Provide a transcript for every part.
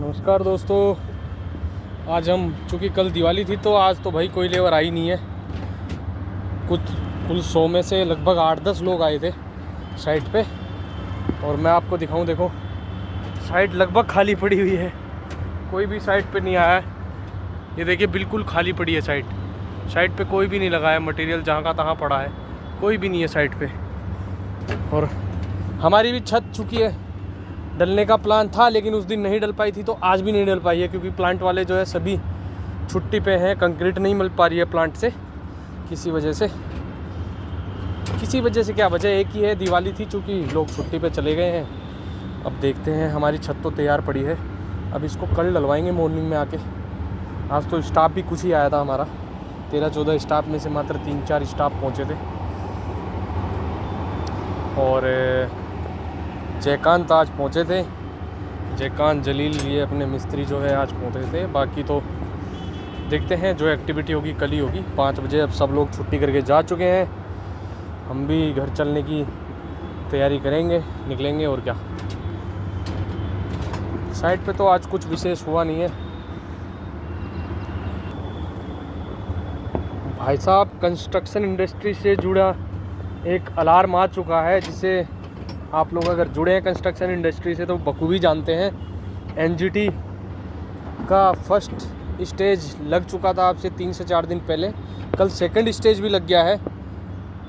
नमस्कार दोस्तों। आज हम चूँकि कल दिवाली थी तो आज तो भाई कोई लेबर आई नहीं है। कुछ कुल 100 में से लगभग 8-10 लोग आए थे साइट पे, और मैं आपको दिखाऊं, देखो साइट लगभग खाली पड़ी हुई है, कोई भी साइट पे नहीं आया है। ये देखिए बिल्कुल खाली पड़ी है साइट पे कोई भी नहीं लगा है, मटेरियल जहाँ का तहाँ पड़ा है, कोई भी नहीं है साइट पे। और हमारी भी छत चुकी है, डलने का प्लान था लेकिन उस दिन नहीं डल पाई थी, तो आज भी नहीं डल पाई है क्योंकि प्लांट वाले जो है सभी छुट्टी पे हैं। कंक्रीट नहीं मिल पा रही है प्लांट से किसी वजह से क्या वजह एक ही है, दिवाली थी चूँकि लोग छुट्टी पे चले गए हैं। अब देखते हैं, हमारी छत तो तैयार पड़ी है, अब इसको कल डलवाएंगे मॉर्निंग में आके। आज तो स्टाफ भी कुछ ही आया था, हमारा 13-14 स्टाफ में से मात्र 3-4 स्टाफ पहुँचे थे। और जयकांत आज पहुँचे थे, जयकांत जलील ये अपने मिस्त्री जो है आज पहुँचे थे। बाकी तो देखते हैं, जो एक्टिविटी होगी कल ही होगी। 5 बजे अब सब लोग छुट्टी करके जा चुके हैं, हम भी घर चलने की तैयारी करेंगे, निकलेंगे और क्या। साइट पे तो आज कुछ विशेष हुआ नहीं है भाई साहब। कंस्ट्रक्शन इंडस्ट्री से जुड़ा एक अलार्म आ चुका है, जिसे आप लोग अगर जुड़े हैं कंस्ट्रक्शन इंडस्ट्री से तो बखूबी जानते हैं। एनजीटी का फर्स्ट स्टेज लग चुका था आपसे 3 से 4 दिन पहले, कल सेकंड स्टेज भी लग गया है।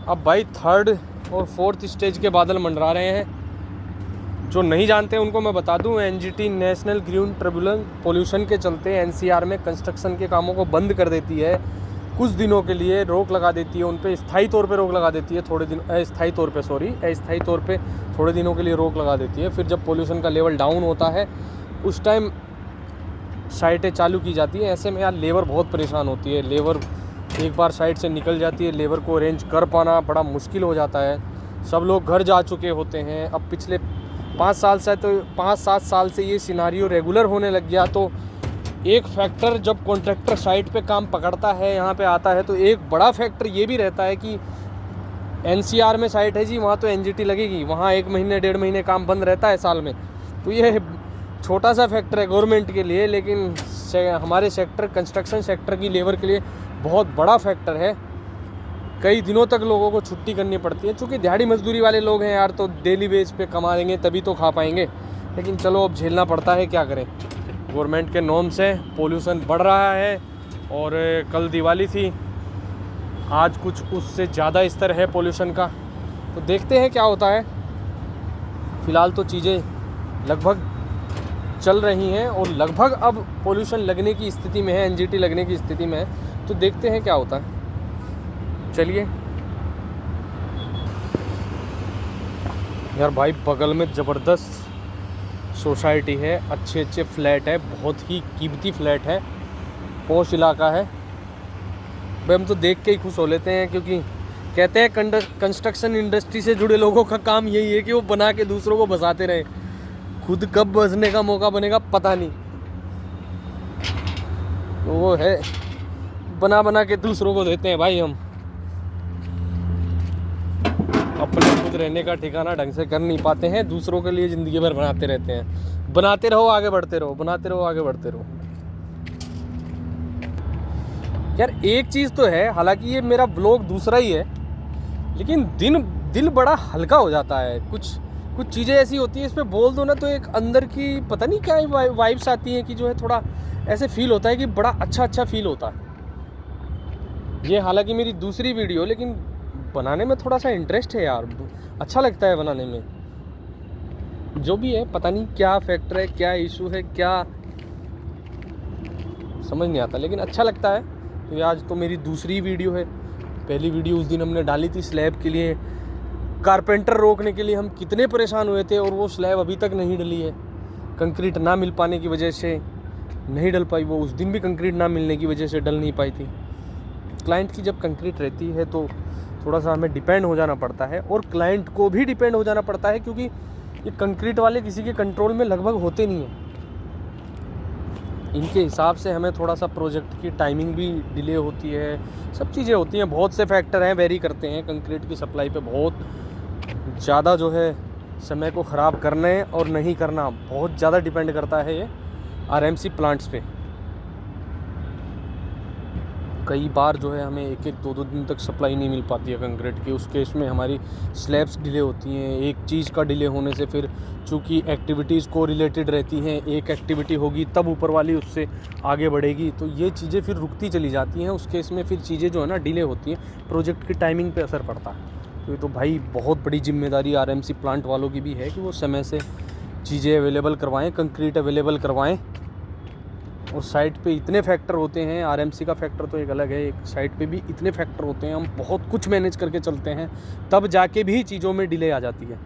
अब भाई 3rd और 4th स्टेज के बादल मंडरा रहे हैं। जो नहीं जानते उनको मैं बता दूं, NGT national green tribunal pollution के चलते एनसीआर में कंस्ट्रक्शन के कामों को बंद कर देती है, कुछ दिनों के लिए रोक लगा देती है, उन पे स्थायी तौर पे रोक लगा देती है। अस्थायी तौर पे थोड़े दिनों के लिए रोक लगा देती है। फिर जब पोल्यूशन का लेवल डाउन होता है उस टाइम साइटें चालू की जाती है। ऐसे में यार लेबर बहुत परेशान होती है, लेबर एक बार साइट से निकल जाती है, लेबर को अरेंज कर पाना बड़ा मुश्किल हो जाता है। सब लोग घर जा चुके होते हैं। अब पिछले 5-7 साल से ये सिनारियो रेगुलर होने लग गया। तो एक फैक्टर जब कॉन्ट्रैक्टर साइट पे काम पकड़ता है, यहाँ पे आता है, तो एक बड़ा फैक्टर ये भी रहता है कि एनसीआर में साइट है जी, वहाँ तो एनजीटी लगेगी, वहाँ 1 महीने 1.5 महीने काम बंद रहता है साल में। तो ये छोटा सा फैक्टर है गवर्नमेंट के लिए, लेकिन हमारे सेक्टर कंस्ट्रक्शन सेक्टर की लेबर के लिए बहुत बड़ा फैक्टर है। कई दिनों तक लोगों को छुट्टी करनी पड़ती है, क्योंकि दिहाड़ी मजदूरी वाले लोग हैं यार, तो डेली बेस पे कमा लेंगे तभी तो खा पाएंगे। लेकिन चलो अब झेलना पड़ता है, क्या करें। गवर्नमेंट के नॉर्म से पोल्यूशन बढ़ रहा है, और कल दिवाली थी, आज कुछ उससे ज़्यादा स्तर है पोल्यूशन का। तो देखते हैं क्या होता है। फ़िलहाल तो चीज़ें लगभग चल रही हैं और लगभग अब पोल्यूशन लगने की स्थिति में है, एनजीटी लगने की स्थिति में है। तो देखते हैं क्या होता है। चलिए यार भाई, बगल में ज़बरदस्त सोसाइटी है, अच्छे फ्लैट है, बहुत ही कीमती फ्लैट है, पॉश इलाका है भाई। हम तो देख के ही खुश हो लेते हैं, क्योंकि कहते हैं कंस्ट्रक्शन इंडस्ट्री से जुड़े लोगों का काम यही है कि वो बना के दूसरों को बसाते रहे, खुद कब बसने का मौका बनेगा पता नहीं। तो वो है, बना के दूसरों को देते हैं भाई। हम अपने खुद रहने का ठिकाना ढंग से कर नहीं पाते हैं, दूसरों के लिए ज़िंदगी भर बनाते रहते हैं। बनाते रहो, आगे बढ़ते रहो, बनाते रहो, आगे बढ़ते रहो। यार एक चीज़ तो है, हालांकि ये मेरा ब्लॉग दूसरा ही है, लेकिन दिल बड़ा हल्का हो जाता है। कुछ चीज़ें ऐसी होती हैं, इस पर बोल दो ना तो एक अंदर की पता नहीं क्या वाइब्स आती हैं कि जो है थोड़ा ऐसे फील होता है कि बड़ा अच्छा फील होता है। ये हालांकि मेरी दूसरी वीडियो, लेकिन बनाने में थोड़ा सा इंटरेस्ट है यार, अच्छा लगता है बनाने में। जो भी है, पता नहीं क्या फैक्टर है, क्या इशू है, क्या समझ नहीं आता, लेकिन अच्छा लगता है। तो आज तो मेरी दूसरी वीडियो है। पहली वीडियो उस दिन हमने डाली थी स्लैब के लिए, कारपेंटर रोकने के लिए हम कितने परेशान हुए थे, और वो स्लैब अभी तक नहीं डली है। कंक्रीट ना मिल पाने की वजह से नहीं डल पाई, वो उस दिन भी कंक्रीट ना मिलने की वजह से डल नहीं पाई थी। क्लाइंट की जब कंक्रीट रहती है तो थोड़ा सा हमें डिपेंड हो जाना पड़ता है, और क्लाइंट को भी डिपेंड हो जाना पड़ता है, क्योंकि ये कंक्रीट वाले किसी के कंट्रोल में लगभग होते नहीं हैं। इनके हिसाब से हमें थोड़ा सा प्रोजेक्ट की टाइमिंग भी डिले होती है, सब चीज़ें होती हैं, बहुत से फैक्टर हैं, वेरी करते हैं। कंक्रीट की सप्लाई पे बहुत ज़्यादा जो है समय को ख़राब करने और नहीं करना बहुत ज़्यादा डिपेंड करता है ये। आरएमसी प्लांट्स पे कई बार जो है हमें एक दो दिन तक सप्लाई नहीं मिल पाती है कंक्रीट की। उस केस में हमारी स्लैब्स डिले होती हैं। एक चीज़ का डिले होने से फिर चूँकि एक्टिविटीज़ को रिलेटेड रहती हैं, एक एक्टिविटी होगी तब ऊपर वाली उससे आगे बढ़ेगी, तो ये चीज़ें फिर रुकती चली जाती हैं। उस केस में फिर चीज़ें जो है ना डिले होती हैं, प्रोजेक्ट की टाइमिंग पे असर पड़ता है। तो ये तो भाई बहुत बड़ी जिम्मेदारी आरएमसी प्लांट वालों की भी है कि वो समय से चीज़ें अवेलेबल करवाएँ, कंक्रीट अवेलेबल करवाएँ। और साइट पे इतने फैक्टर होते हैं, आरएमसी का फैक्टर तो एक अलग है, एक साइट पे भी इतने फैक्टर होते हैं, हम बहुत कुछ मैनेज करके चलते हैं, तब जाके भी चीज़ों में डिले आ जाती है।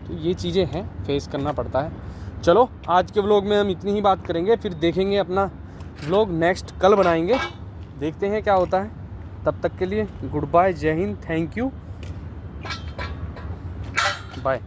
तो ये चीज़ें हैं, फेस करना पड़ता है। चलो आज के व्लॉग में हम इतनी ही बात करेंगे, फिर देखेंगे अपना व्लॉग नेक्स्ट कल बनाएंगे, देखते हैं क्या होता है। तब तक के लिए गुड बाय, जय हिंद, थैंक यू, बाय।